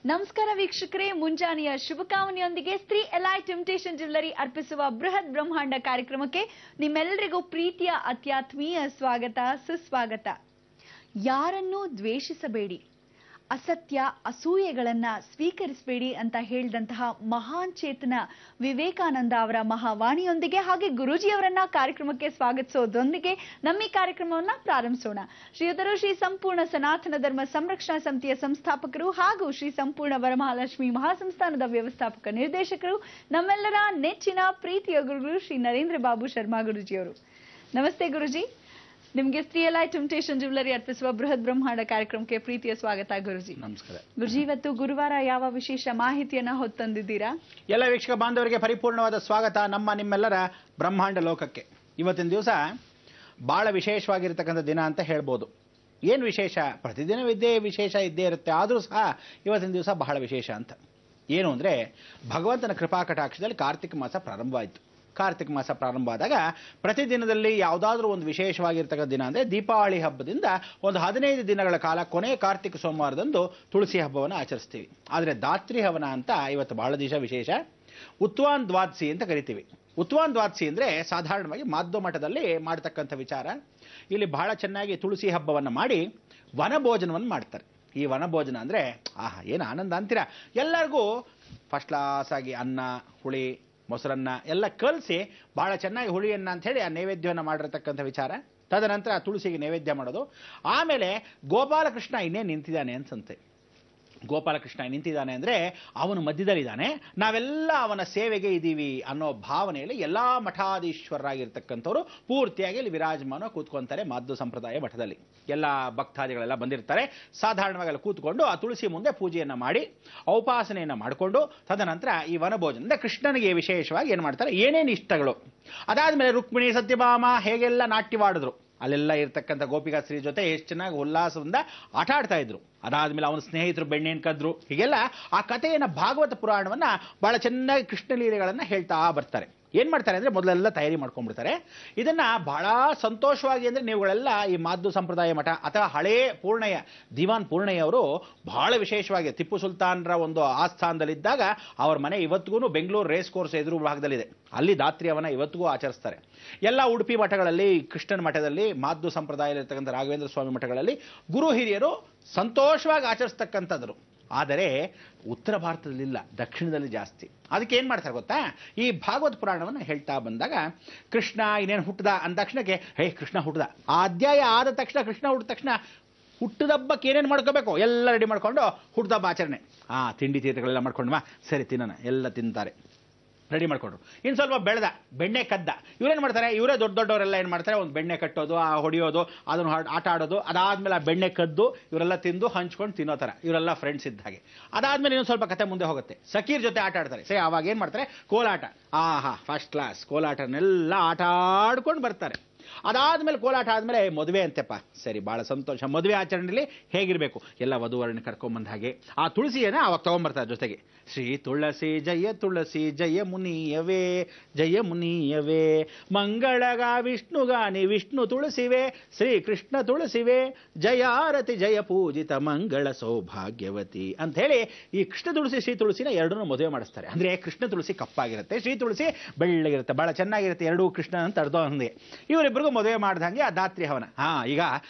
ನಮಸ್ಕಾರ ವೀಕ್ಷಕರೇ, ಮುಂಜಾನೆಯ ಶುಭಕಾಮನೆಯೊಂದಿಗೆ ಶ್ರೀ ಎಲೈಟ್ ಇಮಿಟೇಷನ್ ಜ್ಯುವೆಲರಿ ಅರ್ಪಿಸುವ ಬೃಹತ್ ಬ್ರಹ್ಮಾಂಡ ಕಾರ್ಯಕ್ರಮಕ್ಕೆ ನಿಮ್ಮೆಲ್ಲರಿಗೂ ಪ್ರೀತಿಯ ಅತ್ಯಾತ್ಮೀಯ ಸ್ವಾಗತ ಸುಸ್ವಾಗತ. ಯಾರನ್ನೂ ದ್ವೇಷಿಸಬೇಡಿ, ಅಸತ್ಯ ಅಸೂಯೆಗಳನ್ನ ಸ್ವೀಕರಿಸಬೇಡಿ ಅಂತ ಹೇಳಿದಂತಹ ಮಹಾನ್ ಚೇತನ ವಿವೇಕಾನಂದ ಅವರ ಮಹಾವಾಣಿಯೊಂದಿಗೆ ಹಾಗೆ ಗುರೂಜಿಯವರನ್ನ ಕಾರ್ಯಕ್ರಮಕ್ಕೆ ಸ್ವಾಗತಿಸೋದೊಂದಿಗೆ ನಮ್ಮ ಈ ಕಾರ್ಯಕ್ರಮವನ್ನ ಪ್ರಾರಂಭಿಸೋಣ. ಶ್ರೀಯುತರು ಶ್ರೀ ಸಂಪೂರ್ಣ ಸನಾತನ ಧರ್ಮ ಸಂರಕ್ಷಣಾ ಸಮಿತಿಯ ಸಂಸ್ಥಾಪಕರು ಹಾಗೂ ಶ್ರೀ ಸಂಪೂರ್ಣ ವರಮಹಾಲಕ್ಷ್ಮಿ ಮಹಾಸಂಸ್ಥಾನದ ವ್ಯವಸ್ಥಾಪಕ ನಿರ್ದೇಶಕರು, ನಮ್ಮೆಲ್ಲರ ನೆಚ್ಚಿನ ಪ್ರೀತಿಯ ಗುರುಗಳು ಶ್ರೀ ನರೇಂದ್ರ ಬಾಬು ಶರ್ಮಾ ಗುರುಜಿಯವರು. ನಮಸ್ತೆ ಗುರುಜಿ, ನಿಮ್ಗೆ ಶ್ರೀ ಎಲೈಟ್ ಇಮಿಟೇಷನ್ ಜ್ಯುವೆಲರಿ ಅರ್ಪಿಸುವ ಬೃಹತ್ ಬ್ರಹ್ಮಾಂಡ ಕಾರ್ಯಕ್ರಮಕ್ಕೆ ಪ್ರೀತಿಯ ಸ್ವಾಗತ ಗುರುಜಿ. ನಮಸ್ಕಾರ ಗುರುಜಿ, ಇವತ್ತು ಗುರುವಾರ ಯಾವ ವಿಶೇಷ ಮಾಹಿತಿಯನ್ನ ಹೊತ್ತಂದಿದ್ದೀರಾ? ಎಲ್ಲ ವೀಕ್ಷಕ ಬಾಂಧವರಿಗೆ ಪರಿಪೂರ್ಣವಾದ ಸ್ವಾಗತ ನಿಮ್ಮೆಲ್ಲರ ಬ್ರಹ್ಮಾಂಡ ಲೋಕಕ್ಕೆ. ಇವತ್ತಿನ ದಿವಸ ಬಹಳ ವಿಶೇಷವಾಗಿರ್ತಕ್ಕಂಥ ದಿನ ಅಂತ ಹೇಳ್ಬೋದು. ಏನು ವಿಶೇಷ? ಪ್ರತಿದಿನ ವಿಶೇಷ ಇದ್ದೇ ಇರುತ್ತೆ, ಆದರೂ ಸಹ ಇವತ್ತಿನ ದಿವಸ ಬಹಳ ವಿಶೇಷ ಅಂತ. ಏನು ಅಂದರೆ, ಭಗವಂತನ ಕೃಪಾ ಕಟಾಕ್ಷದಲ್ಲಿ ಕಾರ್ತಿಕ ಮಾಸ ಪ್ರಾರಂಭವಾಯಿತು. ಕಾರ್ತಿಕ ಮಾಸ ಪ್ರಾರಂಭ ಆದಾಗ ಪ್ರತಿದಿನದಲ್ಲಿ ಯಾವುದಾದ್ರೂ ಒಂದು ವಿಶೇಷವಾಗಿರ್ತಕ್ಕಂಥ ದಿನ ಅಂದರೆ ದೀಪಾವಳಿ ಹಬ್ಬದಿಂದ ಒಂದು 15 ದಿನಗಳ ಕಾಲ ಕೊನೆ ಕಾರ್ತಿಕ ಸೋಮವಾರದಂದು ತುಳಸಿ ಹಬ್ಬವನ್ನು ಆಚರಿಸ್ತೀವಿ. ಆದರೆ ದಾತ್ರಿ ಹವನ ಅಂತ ಇವತ್ತು ಬಹಳ ದಿವಸ ವಿಶೇಷ. ಉತ್ವಾನ್ ದ್ವಾದಶಿ ಅಂತ ಕರಿತೀವಿ. ಉತ್ವಾನ್ ದ್ವಾದಶಿ ಅಂದರೆ ಸಾಧಾರಣವಾಗಿ ಮಾಧ್ವ ಮಠದಲ್ಲಿ ಮಾಡ್ತಕ್ಕಂಥ ವಿಚಾರ. ಇಲ್ಲಿ ಬಹಳ ಚೆನ್ನಾಗಿ ತುಳಸಿ ಹಬ್ಬವನ್ನು ಮಾಡಿ ವನಭೋಜನವನ್ನು ಮಾಡ್ತಾರೆ. ಈ ವನಭೋಜನ ಅಂದರೆ ಆಹಾ, ಏನು ಆನಂದ ಅಂತೀರಾ. ಎಲ್ಲರಿಗೂ ಫಸ್ಟ್ ಕ್ಲಾಸ್ ಆಗಿ ಅನ್ನ, ಹುಳಿ, ಮೊಸರನ್ನ ಎಲ್ಲ ಕಲಸಿ ಭಾಳ ಚೆನ್ನಾಗಿ ಹುಳಿಯನ್ನ ಅಂತ ಹೇಳಿ ಆ ನೈವೇದ್ಯವನ್ನು ಮಾಡಿರತಕ್ಕಂಥ ವಿಚಾರ. ತದನಂತರ ತುಳಸಿಗೆ ನೈವೇದ್ಯ ಮಾಡೋದು. ಆಮೇಲೆ ಗೋಪಾಲಕೃಷ್ಣ ಇನ್ನೇ ನಿಂತಿದ್ದಾನೆ ಅನ್ಸಂತೆ. ಗೋಪಾಲಕೃಷ್ಣ ನಿಂತಿದ್ದಾನೆ ಅಂದರೆ ಅವನು ಮಧ್ಯದಲ್ಲಿದ್ದಾನೆ, ನಾವೆಲ್ಲ ಅವನ ಸೇವೆಗೆ ಇದ್ದೀವಿ ಅನ್ನೋ ಭಾವನೆಯಲ್ಲಿ ಎಲ್ಲ ಮಠಾಧೀಶ್ವರರಾಗಿರ್ತಕ್ಕಂಥವ್ರು ಪೂರ್ತಿಯಾಗಿ ಇಲ್ಲಿ ವಿರಾಜಮಾನ ಕೂತ್ಕೊಂತಾರೆ. ಮಾಧ್ವ ಸಂಪ್ರದಾಯ ಮಠದಲ್ಲಿ ಎಲ್ಲ ಭಕ್ತಾದಿಗಳೆಲ್ಲ ಬಂದಿರ್ತಾರೆ. ಸಾಧಾರಣವಾಗಿ ಅಲ್ಲಿ ಕೂತ್ಕೊಂಡು ಆ ತುಳಸಿ ಮುಂದೆ ಪೂಜೆಯನ್ನು ಮಾಡಿ ಔಪಾಸನೆಯನ್ನು ಮಾಡಿಕೊಂಡು ತದನಂತರ ಈ ವನಭೋಜನ ಅಂದರೆ ಕೃಷ್ಣನಿಗೆ ವಿಶೇಷವಾಗಿ ಏನು ಮಾಡ್ತಾರೆ, ಏನೇನು ಇಷ್ಟಗಳು. ಅದಾದಮೇಲೆ ರುಕ್ಮಿಣಿ ಸತ್ಯಭಾಮ ಹೇಗೆಲ್ಲ ನಾಟ್ಯವಾಡಿದ್ರು, ಅಲ್ಲೆಲ್ಲ ಇರ್ತಕ್ಕಂಥ ಗೋಪಿಕಾ ಸ್ತ್ರೀ ಜೊತೆ ಎಷ್ಟು ಚೆನ್ನಾಗಿ ಉಲ್ಲಾಸದಿಂದ ಆಟ ಆಡ್ತಾ ಇದ್ರು. ಅದಾದ್ಮೇಲೆ ಅವನ ಸ್ನೇಹಿತರು ಬೆಣ್ಣೆಯನ್ನು ಕದ್ರು. ಹೀಗೆಲ್ಲ ಆ ಕಥೆಯನ್ನು ಭಾಗವತ ಪುರಾಣವನ್ನು ಬಹಳ ಚೆನ್ನಾಗಿ ಕೃಷ್ಣ ಲೀಲೆಗಳನ್ನು ಹೇಳ್ತಾ ಬರ್ತಾರೆ. ಏನು ಮಾಡ್ತಾರೆ ಅಂದರೆ ಮೊದಲೆಲ್ಲ ತಯಾರಿ ಮಾಡ್ಕೊಂಡ್ಬಿಡ್ತಾರೆ. ಇದನ್ನು ಬಹಳ ಸಂತೋಷವಾಗಿ ಅಂದರೆ ನೀವುಗಳೆಲ್ಲ ಈ ಮಾಧ್ವ ಸಂಪ್ರದಾಯ ಮಠ ಅಥವಾ ಹಳೇ ಪೂರ್ಣಯ್ಯ ದಿವಾನ್ ಪೂರ್ಣಯ್ಯ ಅವರು ಬಹಳ ವಿಶೇಷವಾಗಿ ಟಿಪ್ಪು ಸುಲ್ತಾನ್ರ ಒಂದು ಆಸ್ಥಾನದಲ್ಲಿದ್ದಾಗ ಅವ್ರ ಮನೆ ಇವತ್ತಿಗೂ ಬೆಂಗಳೂರು ರೇಸ್ ಕೋರ್ಸ್ ಎದುರು ಭಾಗದಲ್ಲಿದೆ. ಅಲ್ಲಿ ದಾತ್ರಿ ಹವನ ಇವತ್ತಿಗೂ ಆಚರಿಸ್ತಾರೆ. ಎಲ್ಲ ಉಡುಪಿ ಮಠಗಳಲ್ಲಿ, ಕೃಷ್ಣನ ಮಠದಲ್ಲಿ, ಮಾಧ್ವ ಸಂಪ್ರದಾಯದಲ್ಲಿರ್ತಕ್ಕಂಥ ರಾಘವೇಂದ್ರ ಸ್ವಾಮಿ ಮಠಗಳಲ್ಲಿ ಗುರು ಹಿರಿಯರು ಸಂತೋಷವಾಗಿ ಆಚರಿಸ್ತಕ್ಕಂಥದ್ರು. ಆದರೆ ಉತ್ತರ ಭಾರತದಲ್ಲಿಲ್ಲ, ದಕ್ಷಿಣದಲ್ಲಿ ಜಾಸ್ತಿ. ಅದಕ್ಕೆ ಏನು ಮಾಡ್ತಾರೆ ಗೊತ್ತಾ, ಈ ಭಾಗವತ ಪುರಾಣವನ್ನು ಹೇಳ್ತಾ ಬಂದಾಗ ಕೃಷ್ಣ ಇನ್ನೇನು ಹುಟ್ಟದ ಅಂದ ತಕ್ಷಣಕ್ಕೆ ಹೇ ಕೃಷ್ಣ ಹುಟ್ಟದ, ಆ ಅಧ್ಯಾಯ ಆದ ತಕ್ಷಣ ಕೃಷ್ಣ ಹುಟ್ಟಿದ ತಕ್ಷಣ ಹುಟ್ಟಿದಬ್ಬಕ್ಕೆ ಏನೇನು ಮಾಡ್ಕೋಬೇಕು ಎಲ್ಲ ರೆಡಿ ಮಾಡ್ಕೊಂಡು ಹುಟ್ಟಿದಬ್ಬ ಆಚರಣೆ. ತಿಂಡಿ ತೀರ್ಥಗಳೆಲ್ಲ ಮಾಡ್ಕೊಂಡ್ವಾ, ಸರಿ ತಿನ್ನೋಣ, ಎಲ್ಲ ತಿಂತಾರೆ, ರೆಡಿ ಮಾಡ್ಕೊಂಡ್ರು. ಇನ್ನು ಸ್ವಲ್ಪ ಬೆಳೆದ, ಬೆಣ್ಣೆ ಕದ್ದ. ಇವರೇನು ಮಾಡ್ತಾರೆ, ಇವರೇ ದೊಡ್ಡವರೆಲ್ಲ ಏನು ಮಾಡ್ತಾರೆ, ಒಂದು ಬೆಣ್ಣೆ ಕಟ್ಟೋದು, ಆ ಹೊಡೆಯೋದು, ಅದನ್ನು ಆಟ ಆಡೋದು. ಅದಾದಮೇಲೆ ಆ ಬೆಣ್ಣೆ ಕದ್ದು ಇವರೆಲ್ಲ ತಿಂದು ಹಂಚ್ಕೊಂಡು ತಿನ್ನೋ ಥರ ಇವರೆಲ್ಲ ಫ್ರೆಂಡ್ಸ್ ಇದ್ದ ಹಾಗೆ. ಅದಾದಮೇಲೆ ಇನ್ನೊಂದು ಸ್ವಲ್ಪ ಕತೆ ಮುಂದೆ ಹೋಗುತ್ತೆ. ಸಖೀರ್ ಜೊತೆ ಆಟ ಆಡ್ತಾರೆ. ಸರಿ, ಆವಾಗ ಏನು ಮಾಡ್ತಾರೆ, ಕೋಲಾಟ. ಫಸ್ಟ್ ಕ್ಲಾಸ್ ಕೋಲಾಟನೆಲ್ಲ ಆಟ ಆಡ್ಕೊಂಡು ಬರ್ತಾರೆ. ಅದಾದಮೇಲೆ ಕೋಲಾಟ ಆದಮೇಲೆ ಮದುವೆ ಅಂತೆಪ್ಪ, ಸರಿ ಭಾಳ ಸಂತೋಷ. ಮದುವೆ ಆಚರಣೆಯಲ್ಲಿ ಹೇಗಿರಬೇಕು, ಎಲ್ಲ ವಧುವರನ್ನ ಕರ್ಕೊಂಬಂದ ಹಾಗೆ ಆ ತುಳಸಿಯನ್ನು ಅವಾಗ ತೊಗೊಂಬರ್ತಾರೆ ಜೊತೆಗೆ. ಶ್ರೀ ತುಳಸಿ ಜಯ ಮುನಿಯವೇ, ಜಯ ಮುನಿಯವೇ, ಮಂಗಳಗ ವಿಷ್ಣುಗಾನಿ ವಿಷ್ಣು ತುಳಸಿವೆ, ಶ್ರೀ ಕೃಷ್ಣ ತುಳಸಿವೆ, ಜಯಾರತಿ ಜಯ ಪೂಜಿತ ಮಂಗಳ ಸೌಭಾಗ್ಯವತಿ ಅಂತ ಹೇಳಿ ಈ ಕೃಷ್ಣ ತುಳಸಿ ಶ್ರೀ ತುಳಸಿನ ಎರಡನ್ನೂ ಮದುವೆ ಮಾಡಿಸ್ತಾರೆ. ಅಂದರೆ ಕೃಷ್ಣ ತುಳಸಿ ಕಪ್ಪಾಗಿರುತ್ತೆ, ಶ್ರೀ ತುಳಸಿ ಬೆಳ್ಳಗಿರುತ್ತೆ, ಭಾಳ ಚೆನ್ನಾಗಿರುತ್ತೆ. ಎರಡೂ ಕೃಷ್ಣ ಅಂತ ಅರ್ಧ ಹಂಗೆ ಇವರಿಬ್ಬರಿಗೂ ಮದುವೆ ಮಾಡ್ದಂಗೆ ಆ ದಾತ್ರಿ ಹವನ. ಈಗ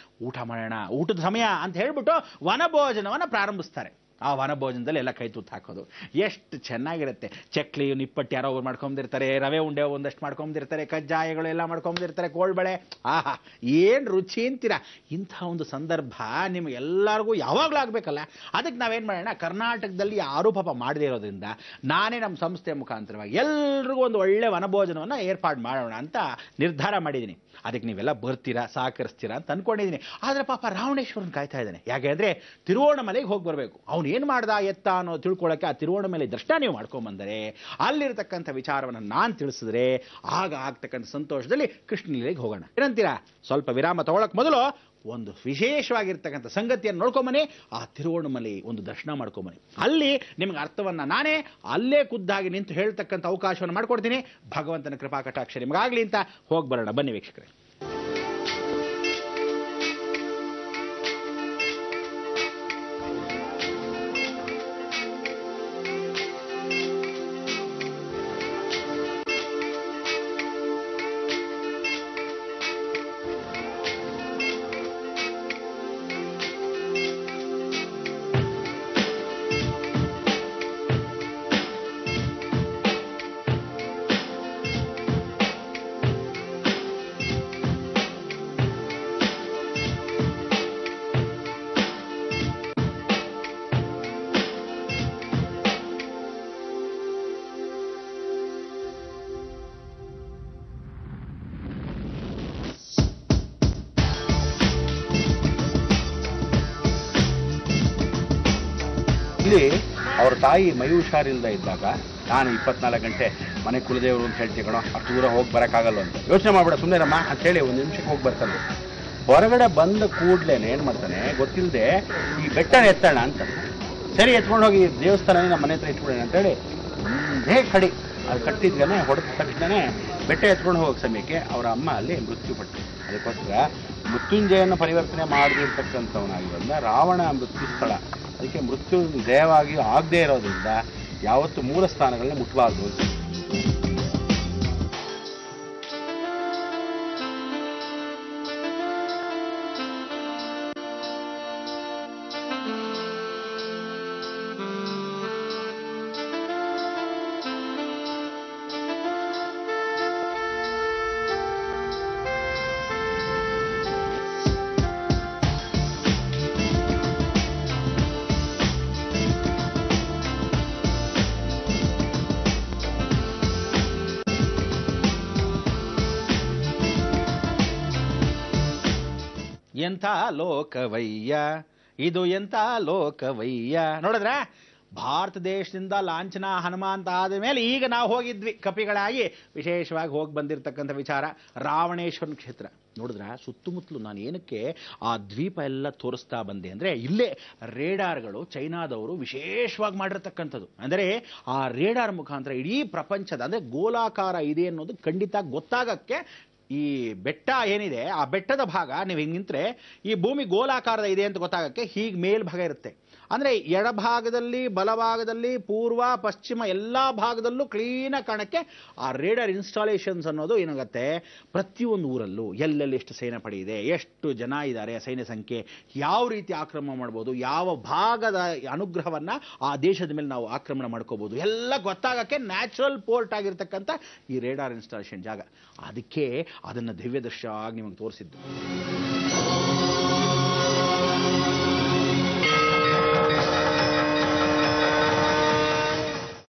ಊಟ ಮಾಡೋಣ, ಊಟದ ಸಮಯ ಅಂತ ಹೇಳ್ಬಿಟ್ಟು ವನಭೋಜನವನ್ನು ಪ್ರಾರಂಭಿಸ್ತಾರೆ. ಆ ವನಭೋಜನದಲ್ಲಿ ಎಲ್ಲ ಕೈ ತುತ್ತು ಹಾಕೋದು ಎಷ್ಟು ಚೆನ್ನಾಗಿರುತ್ತೆ. ಚಕ್ಲಿ, ನಿಪ್ಪಟ್ಟು ಯಾರೋ ಅವ್ರು ಮಾಡ್ಕೊಂಬಿರ್ತಾರೆ, ರವೆ ಉಂಡೆ ಒಂದಷ್ಟು ಮಾಡ್ಕೊಂಬಿರ್ತಾರೆ, ಕಜ್ಜಾಯಗಳು ಎಲ್ಲ ಮಾಡ್ಕೊಂಬಿರ್ತಾರೆ, ಕೋಳ್ಬಳೆ. ಏನು ರುಚಿ ಅಂತೀರಾ. ಇಂಥ ಒಂದು ಸಂದರ್ಭ ನಿಮಗೆಲ್ಲರಿಗೂ ಯಾವಾಗಲೂ ಆಗಬೇಕಲ್ಲ. ಅದಕ್ಕೆ ನಾವೇನು ಮಾಡೋಣ, ಕರ್ನಾಟಕದಲ್ಲಿ ಯಾರೂ ಪಾಪ ಮಾಡದೇ ಇರೋದ್ರಿಂದ ನಾನೇ ನಮ್ಮ ಸಂಸ್ಥೆ ಮುಖಾಂತರವಾಗಿ ಎಲ್ರಿಗೂ ಒಂದು ಒಳ್ಳೆ ವನಭೋಜನವನ್ನು ಏರ್ಪಾಡು ಮಾಡೋಣ ಅಂತ ನಿರ್ಧಾರ ಮಾಡಿದ್ದೀನಿ. ಅದಕ್ಕೆ ನೀವೆಲ್ಲ ಬರ್ತೀರಾ, ಸಹಕರಿಸ್ತೀರಾ ಅಂತ ಅಂದ್ಕೊಂಡಿದ್ದೀನಿ. ಆದರೆ ಪಾಪ ರಾವಣೇಶ್ವರನ್ ಕಾಯ್ತಾ ಇದ್ದಾನೆ. ಯಾಕೆ ಅಂದರೆ ತಿರುವೋಣಮಲೆಗೆ ಹೋಗಿ ಬರಬೇಕು. ಅವನು ಏನು ಮಾಡ್ದ ಎತ್ತ ಅನ್ನೋ ತಿಳ್ಕೊಳ್ಳೋಕ್ಕೆ ಆ ತಿರುವೋಣಮಲೆ ದರ್ಶನ ನೀವು ಮಾಡ್ಕೊಂಬಂದರೆ ಅಲ್ಲಿರ್ತಕ್ಕಂಥ ವಿಚಾರವನ್ನು ನಾನು ತಿಳಿಸಿದ್ರೆ ಆಗ ಆಗ್ತಕ್ಕಂಥ ಸಂತೋಷದಲ್ಲಿ ಕೃಷ್ಣಲೀಲೆಗೆ ಹೋಗೋಣ. ಏನಂತೀರಾ? ಸ್ವಲ್ಪ ವಿರಾಮ ತಗೊಳ್ಳೋಕೆ ಮೊದಲು ಒಂದು ವಿಶೇಷವಾಗಿರ್ತಕ್ಕಂಥ ಸಂಗತಿಯನ್ನು ನೋಡ್ಕೊಂಬನಿ, ಆ ತಿರುವೋಣಮಲೆ ಒಂದು ದರ್ಶನ ಮಾಡ್ಕೊಂಬನಿ. ಅಲ್ಲಿ ನಿಮ್ಗೆ ಅರ್ಥವನ್ನು ನಾನೇ ಅಲ್ಲೇ ಖುದ್ದಾಗಿ ನಿಂತು ಹೇಳ್ತಕ್ಕಂಥ ಅವಕಾಶವನ್ನು ಮಾಡ್ಕೊಡ್ತೀನಿ. ಭಗವಂತನ ಕೃಪಾ ಕಟಾಕ್ಷ ನಿಮಗಾಗಲಿ ಅಂತ ಹೋಗಿ ಬರೋಣ. ಬನ್ನಿ ವೀಕ್ಷಕರೇ. ಅವ್ರ ತಾಯಿ ಮೈ ಹುಷಾರಿಲ್ಲದೆ ಇದ್ದಾಗ ನಾನು 24 ಗಂಟೆ ಮನೆ ಕುಲದೇವರು ಅಂತ ಹೇಳ್ತೀವಿ ಕಣೋ, ಅಷ್ಟು ದೂರ ಹೋಗಿ ಬರೋಕ್ಕಾಗಲ್ಲ ಅಂತ ಯೋಚನೆ ಮಾಡ್ಬೇಡ ಸುಮ್ಮನೆರಮ್ಮ ಅಂತೇಳಿ 1 ನಿಮಿಷಕ್ಕೆ ಹೋಗಿ ಬರ್ತಾನೆ. ಹೊರಗಡೆ ಬಂದ ಕೂಡ್ಲೇನೆ ಏನು ಮಾಡ್ತಾನೆ ಗೊತ್ತಿಲ್ಲದೆ ಈ ಬೆಟ್ಟನ ಎತ್ತೋಣ ಅಂತ, ಸರಿ ಎತ್ಕೊಂಡು ಹೋಗಿ ದೇವಸ್ಥಾನ ನಮ್ಮ ಮನೆ ಹತ್ರ ಇಟ್ಬಿಡೋಣ ಅಂತೇಳಿ ಒಂದೇ ಕಡಿ ಅದು ಕಟ್ಟಿದ್ದೇ ಹೊಡೆದ ತಕ್ಷಣನೇ ಬೆಟ್ಟ ಎತ್ಕೊಂಡು ಹೋಗೋ ಸಮಯಕ್ಕೆ ಅವರ ಅಮ್ಮ ಅಲ್ಲಿ ಮೃತ್ಯುಪಟ್ಟು. ಅದಕ್ಕೋಸ್ಕರ ಮೃತ್ಯುಂಜಯನ್ನು ಪರಿವರ್ತನೆ ಮಾಡದಿರ್ತಕ್ಕಂಥವನಾಗಿರೋದ್ರಿಂದ ರಾವಣ ಮೃತ್ಯು ಸ್ಥಳ, ಅದಕ್ಕೆ ಮೃತ್ಯು ಜಯವಾಗಿ ಆಗದೇ ಇರೋದ್ರಿಂದ ಯಾವತ್ತು ಮೂಲ ಸ್ಥಾನಗಳನ್ನ ಮುಟ್ಟಬಾರ್ದು. ಎಂಥ ಲೋಕವಯ್ಯ ಇದು, ಎಂಥ ಲೋಕವಯ್ಯ. ನೋಡಿದ್ರ ಭಾರತ ದೇಶದಿಂದ ಲಾಂಛನ ಹನುಮಾಂತ ಆದ ಮೇಲೆ ಈಗ ನಾವು ಹೋಗಿದ್ವಿ ಕಪಿಗಳಾಗಿ, ವಿಶೇಷವಾಗಿ ಹೋಗಿ ಬಂದಿರತಕ್ಕಂಥ ವಿಚಾರ ರಾವಣೇಶ್ವರನ ಕ್ಷೇತ್ರ. ನೋಡಿದ್ರ ಸುತ್ತಮುತ್ತಲು ನಾನು ಏನಕ್ಕೆ ಆ ದ್ವೀಪ ಎಲ್ಲ ತೋರಿಸ್ತಾ ಬಂದೆ ಅಂದರೆ, ಇಲ್ಲೇ ರೇಡಾರ್ಗಳು ಚೈನಾದವರು ವಿಶೇಷವಾಗಿ ಮಾಡಿರ್ತಕ್ಕಂಥದ್ದು. ಅಂದರೆ ಆ ರೇಡಾರ್ ಮುಖಾಂತರ ಇಡೀ ಪ್ರಪಂಚದ ಅಂದರೆ ಗೋಲಾಕಾರ ಇದೆ ಅನ್ನೋದು ಖಂಡಿತ ಗೊತ್ತಾಗಕ್ಕೆ ಈ ಬೆಟ್ಟ ಏನಿದೆ ಆ ಬೆಟ್ಟದ ಭಾಗ ನೀವು ಹಿಂಗೆ ನಿಂತರೆ ಈ ಭೂಮಿ ಗೋಲಾಕಾರದ ಇದೆ ಅಂತ ಗೊತ್ತಾಗಕ್ಕೆ ಹೀಗೆ ಮೇಲ್ಭಾಗ ಇರುತ್ತೆ. ಅಂದರೆ ಎಡಭಾಗದಲ್ಲಿ ಬಲಭಾಗದಲ್ಲಿ ಪೂರ್ವ ಪಶ್ಚಿಮ ಎಲ್ಲ ಭಾಗದಲ್ಲೂ ಕ್ಲೀನಾಗಿ ಕಾಣಕ್ಕೆ ಆ ರೇಡರ್ ಇನ್ಸ್ಟಾಲೇಷನ್ಸ್ ಅನ್ನೋದು ಏನಾಗುತ್ತೆ, ಪ್ರತಿಯೊಂದು ಊರಲ್ಲೂ ಎಲ್ಲೆಲ್ಲಿ ಎಷ್ಟು ಸೇನಾಪಡೆ ಇದೆ, ಎಷ್ಟು ಜನ ಇದ್ದಾರೆ, ಸೈನ್ಯ ಸಂಖ್ಯೆ, ಯಾವ ರೀತಿ ಆಕ್ರಮಣ ಮಾಡ್ಬೋದು, ಯಾವ ಭಾಗದ ಅನುಗ್ರಹವನ್ನು ಆ ದೇಶದ ಮೇಲೆ ನಾವು ಆಕ್ರಮಣ ಮಾಡ್ಕೋಬೋದು ಎಲ್ಲ ಗೊತ್ತಾಗಕ್ಕೆ ನ್ಯಾಚುರಲ್ ಪೋರ್ಟ್ ಆಗಿರ್ತಕ್ಕಂಥ ಈ ರೇಡಾರ್ ಇನ್ಸ್ಟಾಲೇಷನ್ ಜಾಗ. ಅದಕ್ಕೆ ಅದನ್ನು ದಿವ್ಯ ದೃಶ್ಯ ಆಗಿ ನಿಮಗೆ ತೋರಿಸಿದ್ದು.